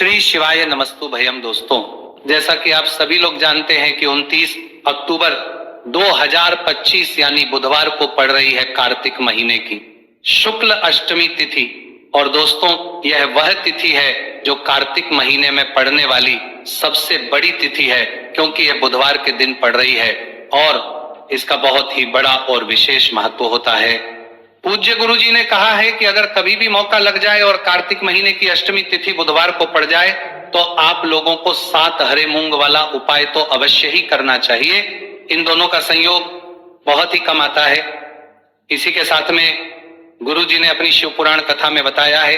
श्री शिवाय नमस्तु भयम। दोस्तों, जैसा कि आप सभी लोग जानते हैं कि 29 अक्टूबर 2025 यानी बुधवार को पड़ रही है कार्तिक महीने की शुक्ल अष्टमी तिथि। और दोस्तों, यह वह तिथि है जो कार्तिक महीने में पड़ने वाली सबसे बड़ी तिथि है, क्योंकि यह बुधवार के दिन पड़ रही है और इसका बहुत ही बड़ा और विशेष महत्व होता है। पूज्य गुरु जी ने कहा है कि अगर कभी भी मौका लग जाए और कार्तिक महीने की अष्टमी तिथि बुधवार को पड़ जाए तो आप लोगों को 7 हरे मूंग वाला उपाय तो अवश्य ही करना चाहिए। इन दोनों का संयोग बहुत ही कम आता है। इसी के साथ में गुरु जी ने अपनी शिव पुराण कथा में बताया है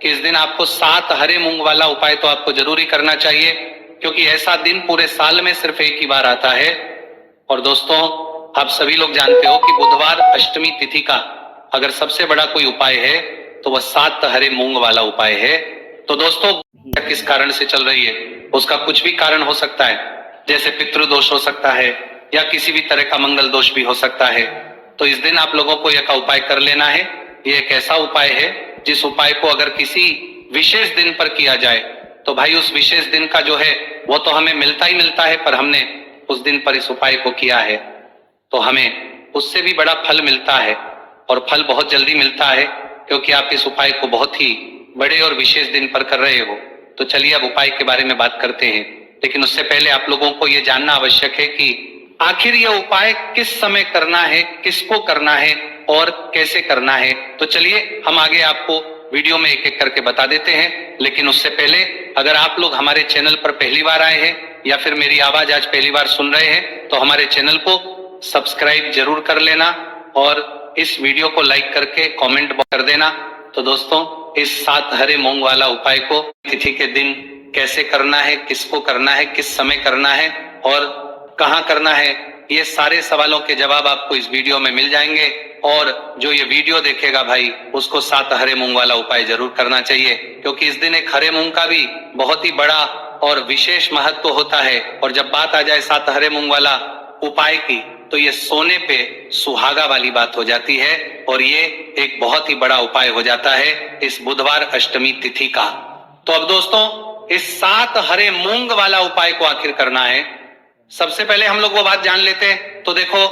कि इस दिन आपको 7 हरे मूंग वाला उपाय तो आपको जरूरी करना चाहिए, क्योंकि ऐसा दिन पूरे साल में सिर्फ एक ही बार आता है। और दोस्तों, आप सभी लोग जानते हो कि बुधवार अष्टमी तिथि का अगर सबसे बड़ा कोई उपाय है तो वह 7 हरे मूंग वाला उपाय है। तो दोस्तों, किस कारण से चल रही है उसका कुछ भी कारण हो सकता है, जैसे पितृदोष हो सकता है या किसी भी तरह का मंगल दोष भी हो सकता है। तो इस दिन आप लोगों को यह का उपाय कर लेना है। ये एक ऐसा उपाय है जिस उपाय को अगर किसी विशेष दिन पर किया जाए तो भाई उस विशेष दिन का जो है वो तो हमें मिलता ही मिलता है, पर हमने उस दिन पर इस उपाय को किया है तो हमें उससे भी बड़ा फल मिलता है, और फल बहुत जल्दी मिलता है, क्योंकि आप इस उपाय को बहुत ही बड़े और विशेष दिन पर कर रहे हो। तो चलिए अब उपाय के बारे में बात करते हैं, लेकिन उससे पहले आप लोगों को यह जानना आवश्यक है कि आखिर यह उपाय किस समय करना है, किसको करना है और कैसे करना है। तो चलिए हम आगे आपको वीडियो में एक एक करके बता देते हैं। लेकिन उससे पहले अगर आप लोग हमारे चैनल पर पहली बार आए हैं या फिर मेरी आवाज आज पहली बार सुन रहे हैं तो हमारे चैनल को सब्सक्राइब जरूर कर लेना और इस वीडियो को लाइक करके कमेंट कर देना। तो दोस्तों, इस 7 हरे मूंग वाला उपाय को तिथि के दिन कैसे करना है, किसको करना है, किस समय करना है और कहाँ करना है, ये सारे सवालों के जवाब आपको इस वीडियो में मिल जाएंगे। और जो ये वीडियो देखेगा भाई उसको 7 हरे मूंग वाला उपाय जरूर करना चाहिए, क्योंकि इस दिन एक हरे मूंग का भी बहुत ही बड़ा और विशेष महत्व होता है। और जब बात आ जाए 7 हरे मूंग वाला उपाय की तो ये सोने पे सुहागा वाली बात हो जाती है और ये एक बहुत ही बड़ा उपाय हो जाता है इस बुधवार अष्टमी तिथि का। तो अब दोस्तों, इस 7 हरे मूंग वाला उपाय को आखिर करना है, सबसे पहले हम लोग वो बात जान लेते हैं। तो देखो,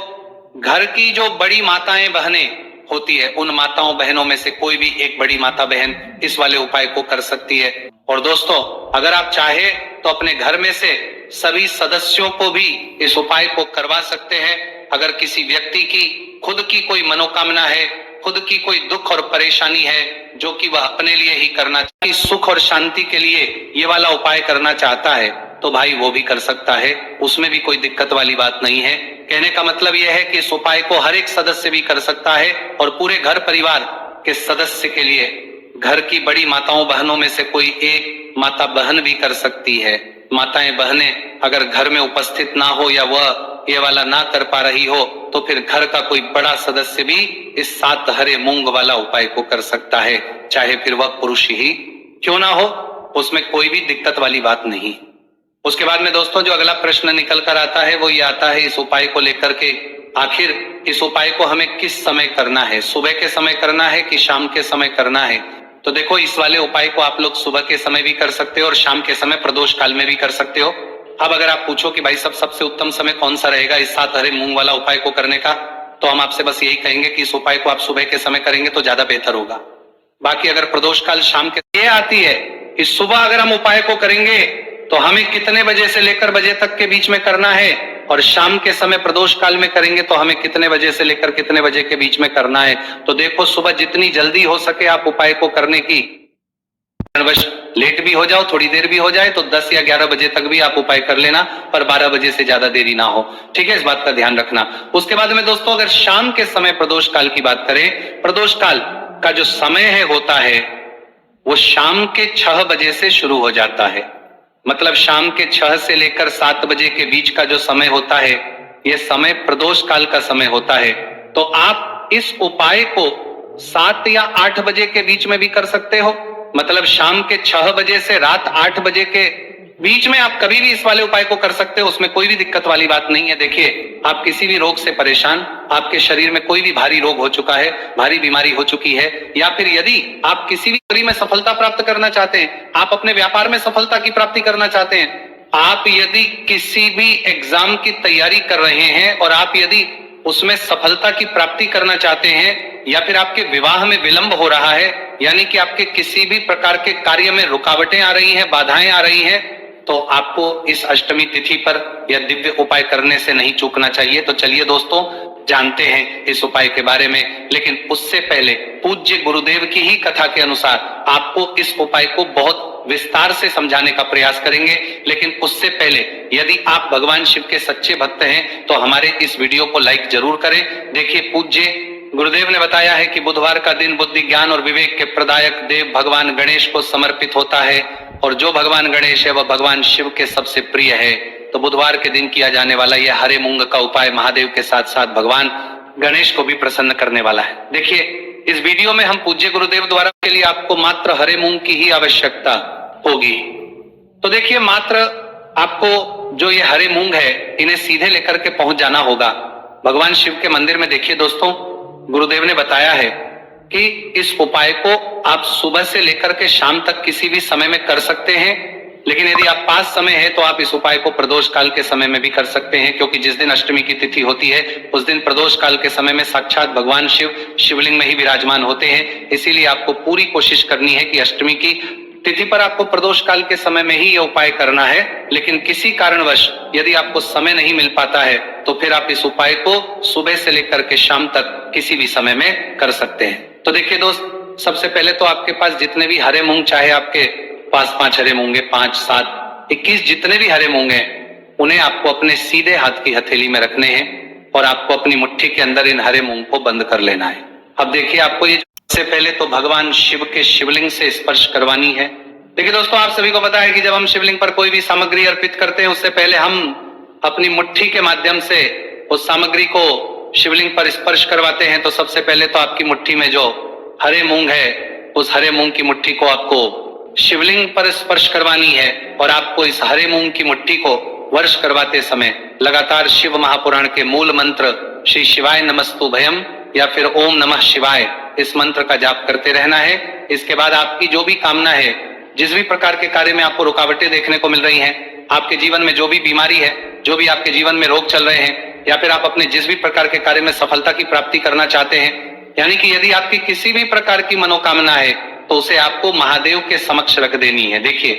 घर की जो बड़ी माताएं बहनें होती है उन माताओं बहनों में से कोई भी एक बड़ी माता बहन इस वाले उपाय को कर सकती है। और दोस्तों, अगर आप चाहे तो अपने घर में से सभी सदस्यों को भी इस उपाय को करवा सकते हैं। अगर किसी व्यक्ति की खुद की कोई मनोकामना है, खुद की कोई दुख और परेशानी है जो कि वह अपने लिए ही करना चाहता है, सुख और शांति के लिए ये वाला उपाय करना चाहता है, तो भाई वो भी कर सकता है, उसमें भी कोई दिक्कत वाली बात नहीं है। कहने का मतलब यह है कि इस उपाय को हर एक सदस्य भी कर सकता है और पूरे घर परिवार के सदस्य के लिए घर की बड़ी माताओं बहनों में से कोई एक माता बहन भी कर सकती है। माताएं बहनें अगर घर में उपस्थित ना हो या वह ये वाला ना कर पा रही हो तो फिर घर का कोई बड़ा सदस्य भी इस 7 हरे मूंग वाला उपाय को कर सकता है, चाहे फिर वह पुरुष ही क्यों ना हो, उसमें कोई भी दिक्कत वाली बात नहीं। उसके बाद में दोस्तों, जो अगला प्रश्न निकल कर आता है वो ये आता है इस उपाय को लेकर के, आखिर इस उपाय को हमें किस समय करना है, सुबह के समय करना है कि शाम के समय करना है। तो देखो, इस वाले उपाय को आप लोग सुबह के समय भी कर सकते हो और शाम के समय प्रदोष काल में भी कर सकते हो। अब अगर आप पूछो कि भाई सबसे उत्तम समय कौन सा रहेगा इस 7 हरे मूंग वाला उपाय को करने का, तो हम आपसे बस यही कहेंगे कि इस उपाय को आप सुबह के समय करेंगे तो ज्यादा बेहतर होगा। बाकी अगर प्रदोष काल शाम के, ये आती है कि सुबह अगर हम उपाय को करेंगे तो हमें कितने बजे से लेकर बजे तक के बीच में करना है, और शाम के समय प्रदोष काल में करेंगे तो हमें कितने बजे से लेकर कितने बजे के बीच में करना है। तो देखो, सुबह जितनी जल्दी हो सके आप उपाय को करने की, लेट भी हो जाओ, थोड़ी देर भी हो जाए तो 10 या 11 बजे तक भी आप उपाय कर लेना, पर 12 बजे से ज्यादा देरी ना हो, ठीक है, इस बात का ध्यान रखना। उसके बाद में दोस्तों, अगर शाम के समय प्रदोष काल की बात करें, प्रदोष काल का जो समय है होता है वो शाम के 6 बजे से शुरू हो जाता है। मतलब शाम के 6 से लेकर 7 बजे के बीच का जो समय होता है यह समय प्रदोष काल का समय होता है। तो आप इस उपाय को 7 या 8 बजे के बीच में भी कर सकते हो। मतलब शाम के 6 बजे से रात 8 बजे के बीच में आप कभी भी इस वाले उपाय को कर सकते हो, उसमें कोई भी दिक्कत वाली बात नहीं है। देखिए, आप किसी भी रोग से परेशान, आपके शरीर में कोई भी भारी रोग हो चुका है, भारी बीमारी हो चुकी है, या फिर यदि आप किसी भी कार्य में सफलता प्राप्त करना चाहते हैं, आप अपने व्यापार में सफलता की प्राप्ति करना चाहते हैं, आप यदि किसी भी एग्जाम की तैयारी कर रहे हैं और आप यदि उसमें सफलता की प्राप्ति करना चाहते हैं, या फिर आपके विवाह में विलंब हो रहा है, यानी कि आपके किसी भी प्रकार के कार्य में रुकावटें आ रही हैं, बाधाएं आ रही हैं, तो आपको इस अष्टमी तिथि पर यह दिव्य उपाय करने से नहीं चूकना चाहिए। तो चलिए दोस्तों, जानते हैं इस उपाय के बारे में। लेकिन उससे पहले पूज्य गुरुदेव की ही कथा के अनुसार आपको इस उपाय को बहुत विस्तार से समझाने का प्रयास करेंगे। लेकिन उससे पहले यदि आप भगवान शिव के सच्चे भक्त हैं तो हमारे इस वीडियो को लाइक जरूर करें। देखिए, पूज्य गुरुदेव ने बताया है कि बुधवार का दिन बुद्धि, ज्ञान और विवेक के प्रदायक देव भगवान गणेश को समर्पित होता है, और जो भगवान गणेश है वह भगवान शिव के सबसे प्रिय है। तो बुधवार के दिन किया जाने वाला यह हरे मूंग का उपाय महादेव के साथ साथ भगवान गणेश को भी प्रसन्न करने वाला है। देखिए, इस वीडियो में हम पूज्य गुरुदेव द्वारा के लिए आपको मात्र हरे मूंग की ही आवश्यकता होगी। तो देखिए, मात्र आपको जो ये हरे मूंग है, इन्हें सीधे लेकर के पहुंच जाना होगा भगवान शिव के मंदिर में। देखिए दोस्तों, गुरुदेव ने बताया है कि इस उपाय को आप सुबह से लेकर के शाम तक किसी भी समय में कर सकते हैं। लेकिन यदि आप पास समय है तो आप इस उपाय को प्रदोष काल के समय में भी कर सकते हैं, क्योंकि जिस दिन अष्टमी की तिथि होती है उस दिन प्रदोष काल के समय में साक्षात भगवान शिव शिवलिंग में ही विराजमान होते हैं। इसीलिए आपको पूरी कोशिश करनी है कि अष्टमी की तिथि पर आपको प्रदोष काल के समय में ही यह उपाय करना है। लेकिन किसी कारणवश यदि आपको समय नहीं मिल पाता है तो फिर आप इस उपाय को सुबह से लेकर के शाम तक किसी भी समय में कर सकते हैं। तो देखिए दोस्त, सबसे पहले तो आपके पास जितने भी हरे मूंग, चाहे आपके पास 5 हरे मूंगे, 5, 7, 21 जितने भी हरे मूंग हैं, उन्हें आपको अपने सीधे हाथ की हथेली में रखने हैं और आपको अपनी मुट्ठी के अंदर इन हरे मूंग को बंद कर लेना है। अब देखिए, आपको ये सबसे पहले तो भगवान शिव के शिवलिंग से स्पर्श करवानी है। देखिए दोस्तों, आप सभी को पता है कि जब हम शिवलिंग पर कोई भी सामग्री अर्पित करते हैं, उससे पहले हम अपनी मुट्ठी के माध्यम से उस सामग्री को शिवलिंग पर स्पर्श करवाते हैं। तो सबसे पहले तो आपकी मुट्ठी में जो हरे मूंग है, उस हरे मूंग की मुट्ठी को आपको शिवलिंग पर स्पर्श करवानी है, और आपको इस हरे मूंग की मुट्ठी को वर्ष करवाते समय लगातार शिव महापुराण के मूल मंत्र श्री शिवाय नमस्तुभयम या फिर ओम नमः शिवाय, इस मंत्र का जाप करते रहना है। इसके बाद आपकी जो भी कामना है, जिस भी प्रकार के कार्य में आपको रुकावटें देखने को मिल रही हैं, आपके जीवन में जो भी बीमारी है, जो भी आपके जीवन में रोग चल रहे हैं, या फिर आप अपने जिस भी प्रकार के कार्य में सफलता की प्राप्ति करना चाहते हैं, यानी कि यदि आपकी किसी भी प्रकार की मनोकामना है तो उसे आपको महादेव के समक्ष रख देनी है। देखिए,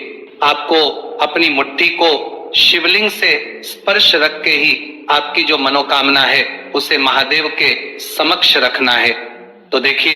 आपको अपनी मुट्ठी को शिवलिंग से स्पर्श रख के ही आपकी जो मनोकामना है उसे महादेव के समक्ष रखना है। तो देखिए,